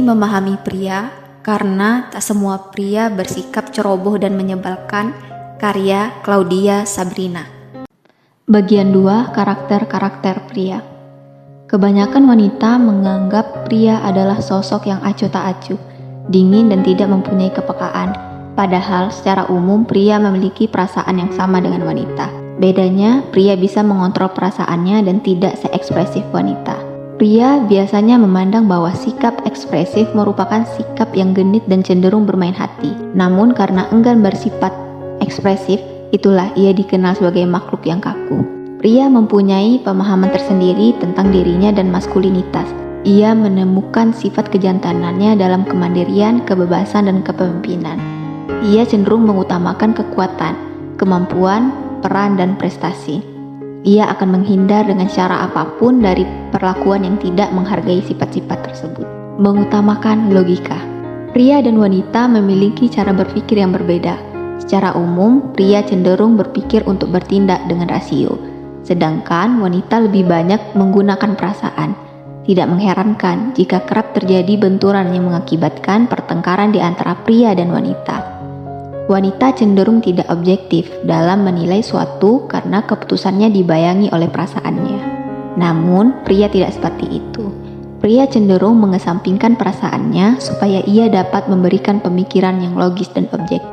memahami pria karena tak semua pria bersikap ceroboh dan menyebalkan. Karya Claudia Sabrina. Bagian 2, karakter-karakter pria. Kebanyakan wanita menganggap pria adalah sosok yang acuh tak acuh, dingin dan tidak mempunyai kepekaan. Padahal secara umum pria memiliki perasaan yang sama dengan wanita. Bedanya, pria bisa mengontrol perasaannya dan tidak seekspresif wanita. Pria biasanya memandang bahwa sikap ekspresif merupakan sikap yang genit dan cenderung bermain hati. Namun karena enggan bersifat ekspresif, itulah ia dikenal sebagai makhluk yang kaku. Pria mempunyai pemahaman tersendiri tentang dirinya dan maskulinitas. Ia menemukan sifat kejantanannya dalam kemandirian, kebebasan, dan kepemimpinan. Ia cenderung mengutamakan kekuatan, kemampuan, peran, dan prestasi. Ia akan menghindar dengan cara apapun dari perlakuan yang tidak menghargai sifat-sifat tersebut. Mengutamakan logika. Pria dan wanita memiliki cara berpikir yang berbeda. Secara umum, pria cenderung berpikir untuk bertindak dengan rasio, sedangkan wanita lebih banyak menggunakan perasaan. Tidak mengherankan jika kerap terjadi benturan yang mengakibatkan pertengkaran di antara pria dan wanita. Wanita cenderung tidak objektif dalam menilai suatu karena keputusannya dibayangi oleh perasaannya. Namun, pria tidak seperti itu. Pria cenderung mengesampingkan perasaannya supaya ia dapat memberikan pemikiran yang logis dan objektif.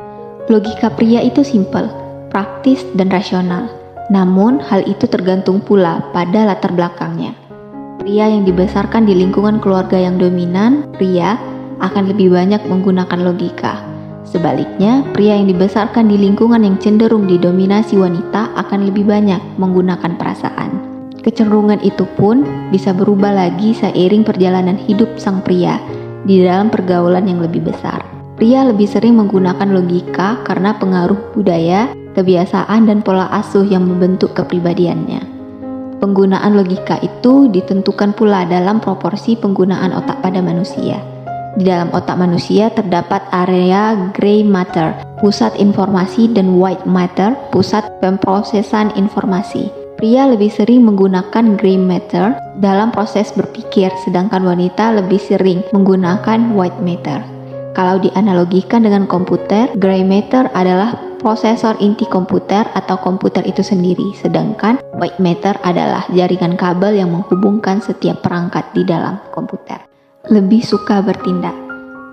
Logika pria itu simpel, praktis, dan rasional. Namun, hal itu tergantung pula pada latar belakangnya. Pria yang dibesarkan di lingkungan keluarga yang dominan, pria akan lebih banyak menggunakan logika. Sebaliknya, pria yang dibesarkan di lingkungan yang cenderung didominasi wanita akan lebih banyak menggunakan perasaan. Kecenderungan itu pun bisa berubah lagi seiring perjalanan hidup sang pria di dalam pergaulan yang lebih besar. Pria lebih sering menggunakan logika karena pengaruh budaya, kebiasaan, dan pola asuh yang membentuk kepribadiannya. Penggunaan logika itu ditentukan pula dalam proporsi penggunaan otak pada manusia. Di dalam otak manusia terdapat area gray matter, pusat informasi, dan white matter, pusat pemrosesan informasi. Pria lebih sering menggunakan gray matter dalam proses berpikir, sedangkan wanita lebih sering menggunakan white matter. Kalau dianalogikan dengan komputer, gray matter adalah prosesor inti komputer atau komputer itu sendiri, sedangkan white matter adalah jaringan kabel yang menghubungkan setiap perangkat di dalam komputer. Lebih suka bertindak.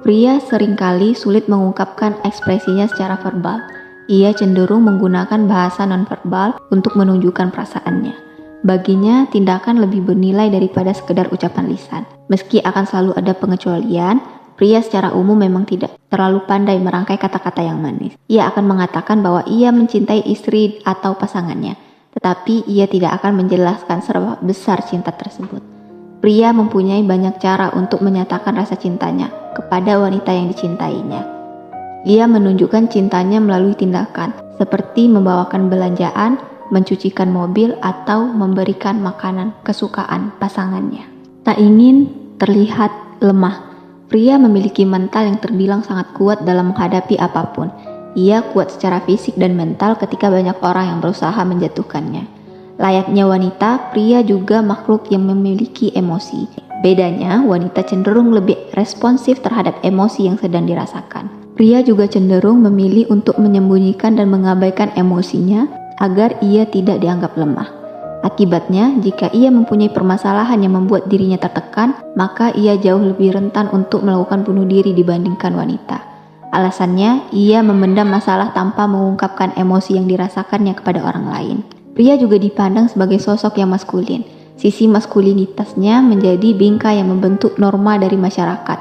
Pria seringkali sulit mengungkapkan ekspresinya secara verbal. Ia cenderung menggunakan bahasa nonverbal untuk menunjukkan perasaannya. Baginya, tindakan lebih bernilai daripada sekedar ucapan lisan. Meski akan selalu ada pengecualian, pria secara umum memang tidak terlalu pandai merangkai kata-kata yang manis. Ia akan mengatakan bahwa ia mencintai istri atau pasangannya, tetapi ia tidak akan menjelaskan seberapa besar cinta tersebut. Pria mempunyai banyak cara untuk menyatakan rasa cintanya kepada wanita yang dicintainya. Ia menunjukkan cintanya melalui tindakan, seperti membawakan belanjaan, mencucikan mobil, atau memberikan makanan kesukaan pasangannya. Tak ingin terlihat lemah, pria memiliki mental yang terbilang sangat kuat dalam menghadapi apapun. Ia kuat secara fisik dan mental ketika banyak orang yang berusaha menjatuhkannya. Layaknya wanita, pria juga makhluk yang memiliki emosi. Bedanya, wanita cenderung lebih responsif terhadap emosi yang sedang dirasakan. Pria juga cenderung memilih untuk menyembunyikan dan mengabaikan emosinya agar ia tidak dianggap lemah. Akibatnya, jika ia mempunyai permasalahan yang membuat dirinya tertekan, maka ia jauh lebih rentan untuk melakukan bunuh diri dibandingkan wanita. Alasannya, ia memendam masalah tanpa mengungkapkan emosi yang dirasakannya kepada orang lain. Pria juga dipandang sebagai sosok yang maskulin. Sisi maskulinitasnya menjadi bingkai yang membentuk norma dari masyarakat,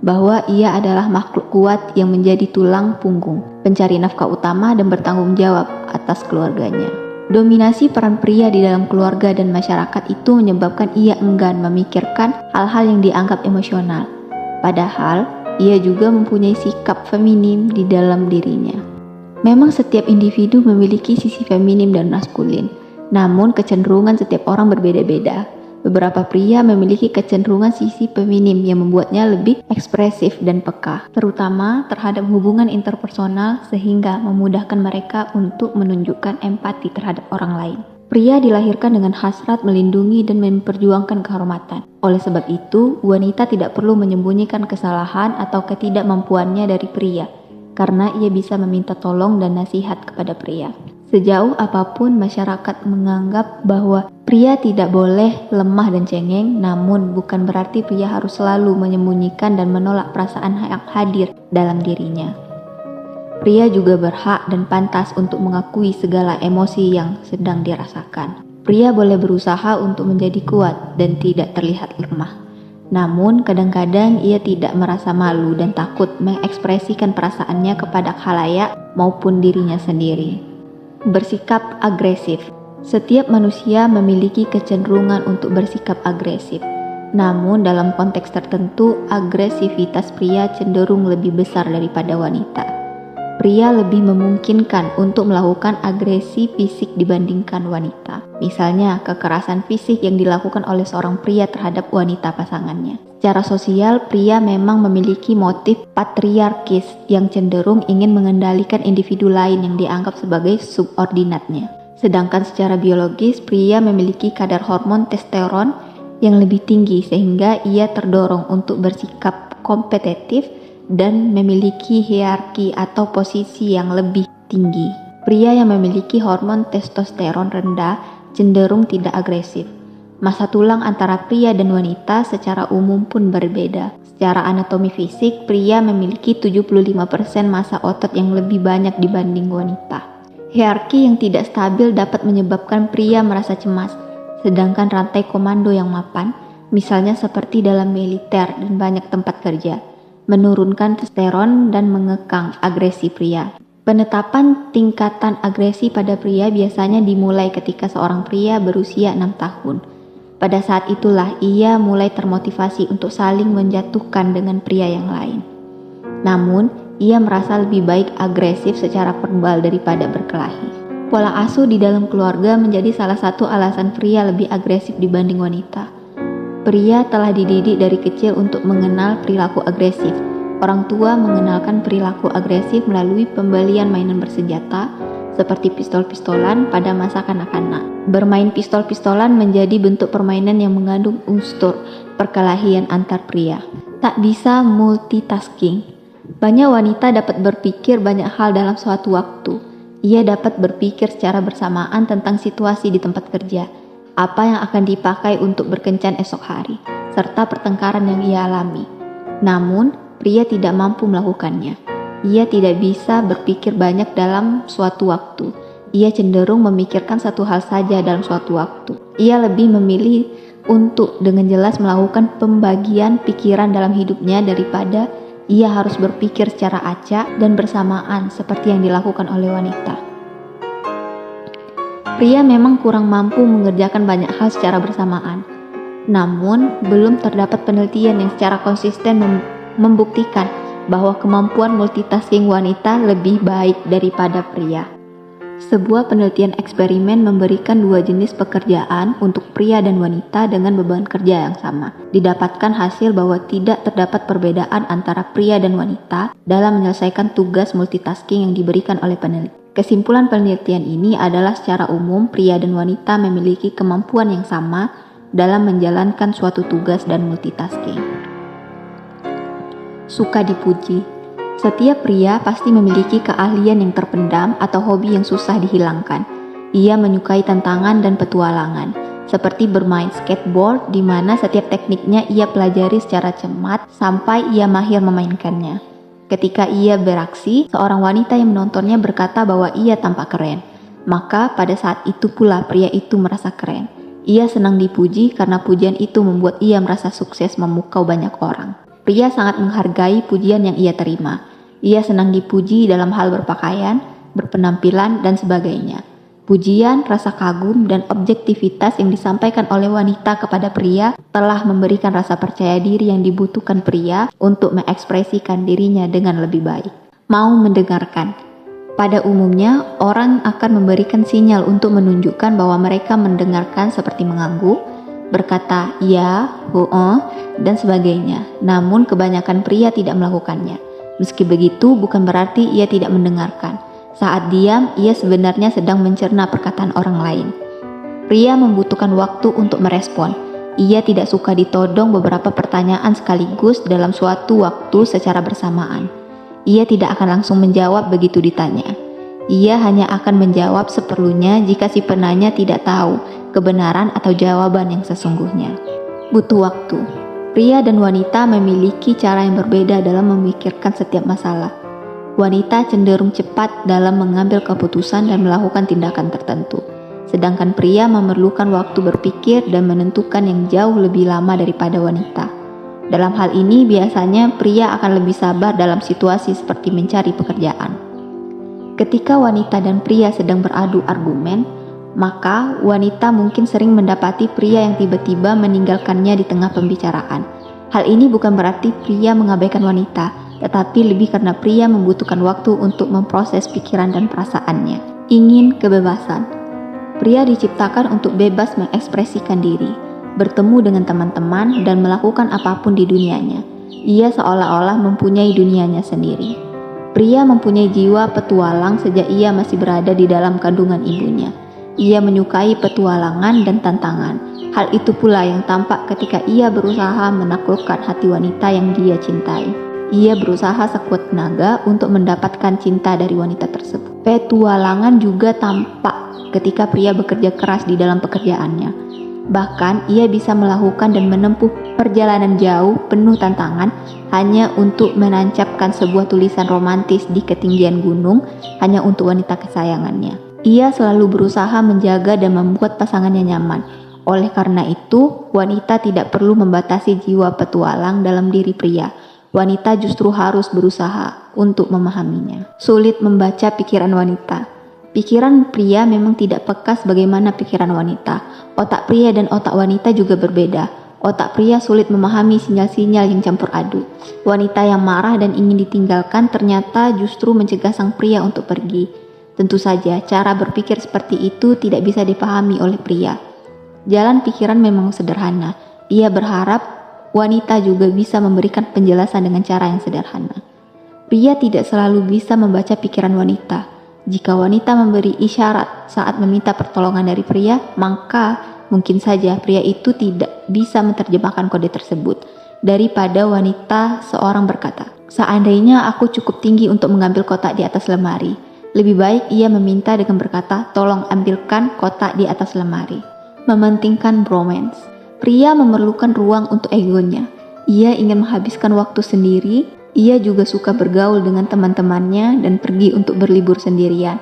bahwa ia adalah makhluk kuat yang menjadi tulang punggung, pencari nafkah utama dan bertanggung jawab atas keluarganya. Dominasi peran pria di dalam keluarga dan masyarakat itu menyebabkan ia enggan memikirkan hal-hal yang dianggap emosional. Padahal, ia juga mempunyai sikap feminim di dalam dirinya. Memang setiap individu memiliki sisi feminim dan maskulin, namun kecenderungan setiap orang berbeda-beda. Beberapa pria memiliki kecenderungan sisi feminim yang membuatnya lebih ekspresif dan peka, terutama terhadap hubungan interpersonal sehingga memudahkan mereka untuk menunjukkan empati terhadap orang lain. Pria dilahirkan dengan hasrat melindungi dan memperjuangkan kehormatan. Oleh sebab itu, wanita tidak perlu menyembunyikan kesalahan atau ketidakmampuannya dari pria, karena ia bisa meminta tolong dan nasihat kepada pria. Sejauh apapun masyarakat menganggap bahwa pria tidak boleh lemah dan cengeng, namun bukan berarti pria harus selalu menyembunyikan dan menolak perasaan yang hadir dalam dirinya. Pria juga berhak dan pantas untuk mengakui segala emosi yang sedang dirasakan. Pria boleh berusaha untuk menjadi kuat dan tidak terlihat lemah. Namun, kadang-kadang ia tidak merasa malu dan takut mengekspresikan perasaannya kepada khalayak maupun dirinya sendiri. Bersikap agresif. Setiap manusia memiliki kecenderungan untuk bersikap agresif. Namun, dalam konteks tertentu, agresivitas pria cenderung lebih besar daripada wanita. Pria lebih memungkinkan untuk melakukan agresi fisik dibandingkan wanita. Misalnya, kekerasan fisik yang dilakukan oleh seorang pria terhadap wanita pasangannya. Secara sosial, pria memang memiliki motif patriarkis yang cenderung ingin mengendalikan individu lain yang dianggap sebagai subordinatnya. Sedangkan secara biologis, pria memiliki kadar hormon testosteron yang lebih tinggi sehingga ia terdorong untuk bersikap kompetitif dan memiliki hierarki atau posisi yang lebih tinggi. Pria yang memiliki hormon testosteron rendah cenderung tidak agresif. Massa tulang antara pria dan wanita secara umum pun berbeda. Secara anatomi fisik, pria memiliki 75% massa otot yang lebih banyak dibanding wanita. Hierarki yang tidak stabil dapat menyebabkan pria merasa cemas, sedangkan rantai komando yang mapan, misalnya seperti dalam militer dan banyak tempat kerja, menurunkan testosteron dan mengekang agresi pria. Penetapan tingkatan agresi pada pria biasanya dimulai ketika seorang pria berusia 6 tahun. Pada saat itulah ia mulai termotivasi untuk saling menjatuhkan dengan pria yang lain. Namun, ia merasa lebih baik agresif secara verbal daripada berkelahi. Pola asuh di dalam keluarga menjadi salah satu alasan pria lebih agresif dibanding wanita. Pria telah dididik dari kecil untuk mengenal perilaku agresif. Orang tua mengenalkan perilaku agresif melalui pembelian mainan bersenjata seperti pistol-pistolan pada masa kanak-kanak. Bermain pistol-pistolan menjadi bentuk permainan yang mengandung unsur perkelahian antar pria. Tak bisa multitasking. Banyak wanita dapat berpikir banyak hal dalam suatu waktu. Ia dapat berpikir secara bersamaan tentang situasi di tempat kerja, apa yang akan dipakai untuk berkencan esok hari, serta pertengkaran yang ia alami. Namun, pria tidak mampu melakukannya. Ia tidak bisa berpikir banyak dalam suatu waktu. Ia cenderung memikirkan satu hal saja dalam suatu waktu. Ia lebih memilih untuk dengan jelas melakukan pembagian pikiran dalam hidupnya daripada ia harus berpikir secara acak dan bersamaan seperti yang dilakukan oleh wanita. Pria memang kurang mampu mengerjakan banyak hal secara bersamaan. Namun, belum terdapat penelitian yang secara konsisten membuktikan bahwa kemampuan multitasking wanita lebih baik daripada pria. Sebuah penelitian eksperimen memberikan dua jenis pekerjaan untuk pria dan wanita dengan beban kerja yang sama. Didapatkan hasil bahwa tidak terdapat perbedaan antara pria dan wanita dalam menyelesaikan tugas multitasking yang diberikan oleh peneliti. Kesimpulan penelitian ini adalah secara umum pria dan wanita memiliki kemampuan yang sama dalam menjalankan suatu tugas dan multitasking. Suka dipuji. Setiap pria pasti memiliki keahlian yang terpendam atau hobi yang susah dihilangkan. Ia menyukai tantangan dan petualangan, seperti bermain skateboard di mana setiap tekniknya ia pelajari secara cermat sampai ia mahir memainkannya. Ketika ia beraksi, seorang wanita yang menontonnya berkata bahwa ia tampak keren. Maka pada saat itu pula pria itu merasa keren. Ia senang dipuji karena pujian itu membuat ia merasa sukses memukau banyak orang. Pria sangat menghargai pujian yang ia terima. Ia senang dipuji dalam hal berpakaian, berpenampilan, dan sebagainya. Pujian, rasa kagum, dan objektivitas yang disampaikan oleh wanita kepada pria telah memberikan rasa percaya diri yang dibutuhkan pria untuk mengekspresikan dirinya dengan lebih baik. Mau mendengarkan. Pada umumnya, orang akan memberikan sinyal untuk menunjukkan bahwa mereka mendengarkan seperti mengangguk, berkata ya, dan sebagainya. Namun kebanyakan pria tidak melakukannya. Meski begitu, bukan berarti ia tidak mendengarkan. Saat diam, ia sebenarnya sedang mencerna perkataan orang lain. Pria membutuhkan waktu untuk merespon. Ia tidak suka ditodong beberapa pertanyaan sekaligus dalam suatu waktu secara bersamaan. Ia tidak akan langsung menjawab begitu ditanya. Ia hanya akan menjawab seperlunya jika si penanya tidak tahu kebenaran atau jawaban yang sesungguhnya. Butuh waktu. Pria dan wanita memiliki cara yang berbeda dalam memikirkan setiap masalah. Wanita cenderung cepat dalam mengambil keputusan dan melakukan tindakan tertentu, sedangkan pria memerlukan waktu berpikir dan menentukan yang jauh lebih lama daripada wanita. Dalam hal ini, biasanya pria akan lebih sabar dalam situasi seperti mencari pekerjaan. Ketika wanita dan pria sedang beradu argumen, maka wanita mungkin sering mendapati pria yang tiba-tiba meninggalkannya di tengah pembicaraan. Hal ini bukan berarti pria mengabaikan wanita, tetapi lebih karena pria membutuhkan waktu untuk memproses pikiran dan perasaannya. Ingin kebebasan. Pria diciptakan untuk bebas mengekspresikan diri, bertemu dengan teman-teman, dan melakukan apapun di dunianya. Ia seolah-olah mempunyai dunianya sendiri. Pria mempunyai jiwa petualang sejak ia masih berada di dalam kandungan ibunya. Ia menyukai petualangan dan tantangan. Hal itu pula yang tampak ketika ia berusaha menaklukkan hati wanita yang dia cintai. Ia berusaha sekuat tenaga untuk mendapatkan cinta dari wanita tersebut. Petualangan juga tampak ketika pria bekerja keras di dalam pekerjaannya. Bahkan ia bisa melakukan dan menempuh perjalanan jauh penuh tantangan hanya untuk menancapkan sebuah tulisan romantis di ketinggian gunung hanya untuk wanita kesayangannya. Ia selalu berusaha menjaga dan membuat pasangannya nyaman. Oleh karena itu, wanita tidak perlu membatasi jiwa petualang dalam diri pria. Wanita justru harus berusaha untuk memahaminya. Sulit membaca pikiran wanita. Pikiran pria memang tidak peka sebagaimana pikiran wanita. Otak pria dan otak wanita juga berbeda. Otak pria sulit memahami sinyal-sinyal yang campur aduk. Wanita yang marah dan ingin ditinggalkan ternyata justru mencegah sang pria untuk pergi. Tentu saja, cara berpikir seperti itu tidak bisa dipahami oleh pria. Jalan pikiran memang sederhana. Ia berharap wanita juga bisa memberikan penjelasan dengan cara yang sederhana. Pria tidak selalu bisa membaca pikiran wanita. Jika wanita memberi isyarat saat meminta pertolongan dari pria, maka mungkin saja pria itu tidak bisa menerjemahkan kode tersebut. Daripada wanita seorang berkata, "Seandainya aku cukup tinggi untuk mengambil kotak di atas lemari," lebih baik ia meminta dengan berkata, "Tolong ambilkan kotak di atas lemari." Mementingkan bromance. Pria memerlukan ruang untuk egonya. Ia ingin menghabiskan waktu sendiri. Ia juga suka bergaul dengan teman-temannya dan pergi untuk berlibur sendirian.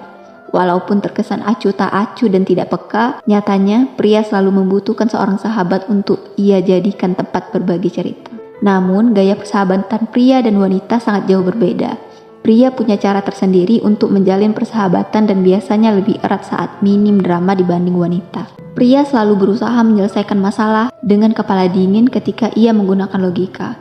Walaupun terkesan acuh tak acuh dan tidak peka, nyatanya pria selalu membutuhkan seorang sahabat untuk ia jadikan tempat berbagi cerita. Namun, gaya persahabatan pria dan wanita sangat jauh berbeda. Pria punya cara tersendiri untuk menjalin persahabatan dan biasanya lebih erat saat minim drama dibanding wanita. Pria selalu berusaha menyelesaikan masalah dengan kepala dingin ketika ia menggunakan logika.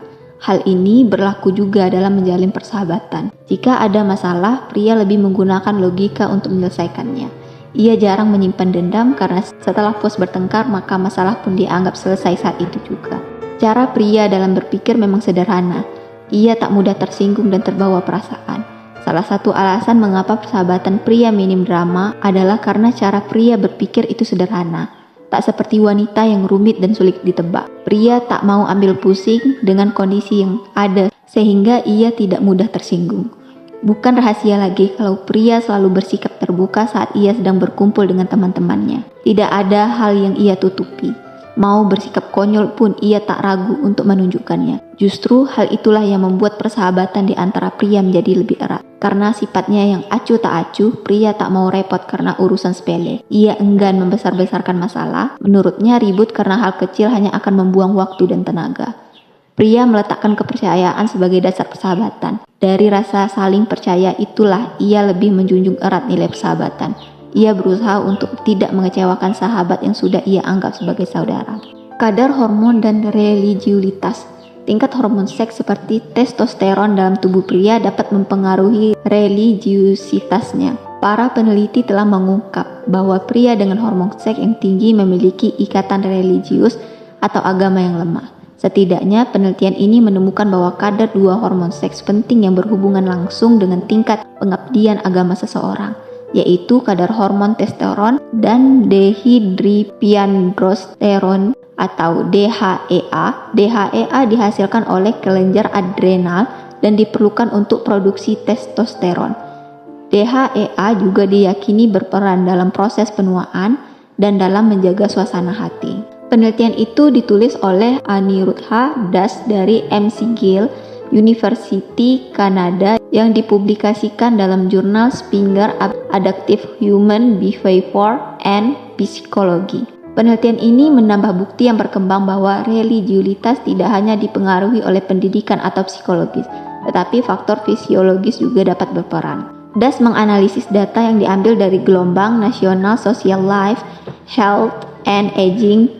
Hal ini berlaku juga dalam menjalin persahabatan. Jika ada masalah, pria lebih menggunakan logika untuk menyelesaikannya. Ia jarang menyimpan dendam karena setelah puas bertengkar maka masalah pun dianggap selesai saat itu juga. Cara pria dalam berpikir memang sederhana. Ia tak mudah tersinggung dan terbawa perasaan. Salah satu alasan mengapa persahabatan pria minim drama adalah karena cara pria berpikir itu sederhana. Tak seperti wanita yang rumit dan sulit ditebak. Pria tak mau ambil pusing dengan kondisi yang ada sehingga ia tidak mudah tersinggung. Bukan rahasia lagi kalau pria selalu bersikap terbuka saat ia sedang berkumpul dengan teman-temannya. Tidak ada hal yang ia tutupi. Mau bersikap konyol pun ia tak ragu untuk menunjukkannya. Justru hal itulah yang membuat persahabatan di antara pria menjadi lebih erat. Karena sifatnya yang acuh tak acuh, pria tak mau repot karena urusan sepele. Ia enggan membesar-besarkan masalah. Menurutnya ribut karena hal kecil hanya akan membuang waktu dan tenaga. Pria meletakkan kepercayaan sebagai dasar persahabatan. Dari rasa saling percaya itulah ia lebih menjunjung erat nilai persahabatan. Ia berusaha untuk tidak mengecewakan sahabat yang sudah ia anggap sebagai saudara. Kadar hormon dan religiulitas. Tingkat hormon seks seperti testosteron dalam tubuh pria dapat mempengaruhi religiusitasnya. Para peneliti telah mengungkap bahwa pria dengan hormon seks yang tinggi memiliki ikatan religius atau agama yang lemah. Setidaknya penelitian ini menemukan bahwa kadar dua hormon seks penting yang berhubungan langsung dengan tingkat pengabdian agama seseorang. yaitu kadar hormon testosteron dan dehidroepiandrosterone atau DHEA. DHEA dihasilkan oleh kelenjar adrenal dan diperlukan untuk produksi testosteron. DHEA juga diyakini berperan dalam proses penuaan dan dalam menjaga suasana hati. Penelitian itu ditulis oleh Anirudha Das dari McGill University, Kanada yang dipublikasikan dalam jurnal Springer Adaptive Human Behavior and Psychology. Penelitian ini menambah bukti yang berkembang bahwa religiulitas tidak hanya dipengaruhi oleh pendidikan atau psikologis, tetapi faktor fisiologis juga dapat berperan. Das menganalisis data yang diambil dari gelombang National Social Life, Health and Aging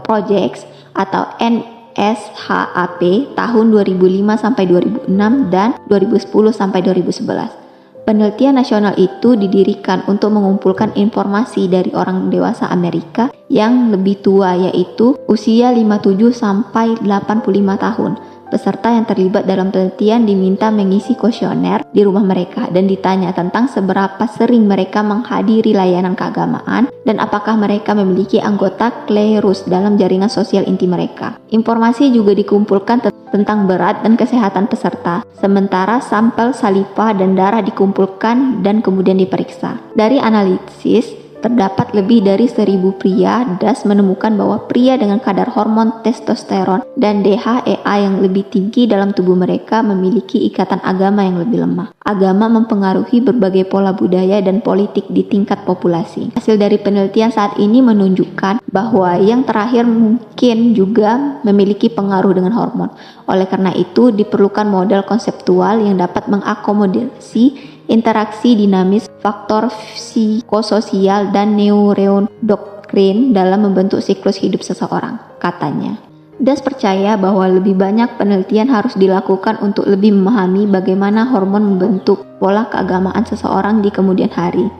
Projects atau NSHAP tahun 2005 sampai 2006 dan 2010 sampai 2011. Penelitian nasional itu didirikan untuk mengumpulkan informasi dari orang dewasa Amerika yang lebih tua, yaitu usia 57 sampai 85 tahun. Peserta yang terlibat dalam penelitian diminta mengisi kuesioner di rumah mereka dan ditanya tentang seberapa sering mereka menghadiri layanan keagamaan dan apakah mereka memiliki anggota klerus dalam jaringan sosial inti mereka. Informasi juga dikumpulkan tentang berat dan kesehatan peserta, sementara sampel saliva dan darah dikumpulkan dan kemudian diperiksa. Dari analisis, terdapat lebih dari 1.000 pria. Das menemukan bahwa pria dengan kadar hormon testosteron dan DHEA yang lebih tinggi dalam tubuh mereka memiliki ikatan agama yang lebih lemah. Agama mempengaruhi berbagai pola budaya dan politik di tingkat populasi. Hasil dari penelitian saat ini menunjukkan bahwa yang terakhir mungkin juga memiliki pengaruh dengan hormon. Oleh karena itu, diperlukan model konseptual yang dapat mengakomodasi interaksi dinamis, faktor psikososial, dan neuroendokrin dalam membentuk siklus hidup seseorang, katanya. Das percaya bahwa lebih banyak penelitian harus dilakukan untuk lebih memahami bagaimana hormon membentuk pola keagamaan seseorang di kemudian hari.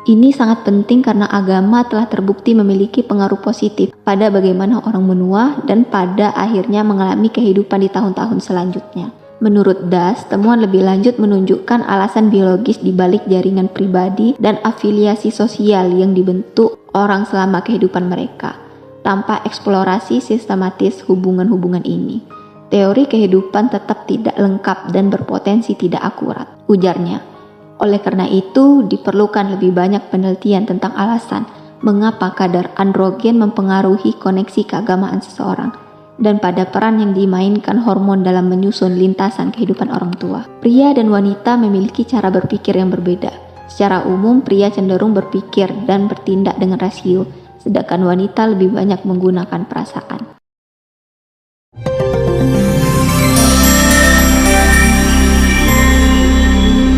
Ini sangat penting karena agama telah terbukti memiliki pengaruh positif pada bagaimana orang menua dan pada akhirnya mengalami kehidupan di tahun-tahun selanjutnya. Menurut Das, temuan lebih lanjut menunjukkan alasan biologis di balik jaringan pribadi dan afiliasi sosial yang dibentuk orang selama kehidupan mereka, tanpa eksplorasi sistematis hubungan-hubungan ini. Teori kehidupan tetap tidak lengkap dan berpotensi tidak akurat, ujarnya. Oleh karena itu, diperlukan lebih banyak penelitian tentang alasan mengapa kadar androgen mempengaruhi koneksi keagamaan seseorang, dan pada peran yang dimainkan hormon dalam menyusun lintasan kehidupan orang tua. Pria dan wanita memiliki cara berpikir yang berbeda. Secara umum, pria cenderung berpikir dan bertindak dengan rasio, sedangkan wanita lebih banyak menggunakan perasaan.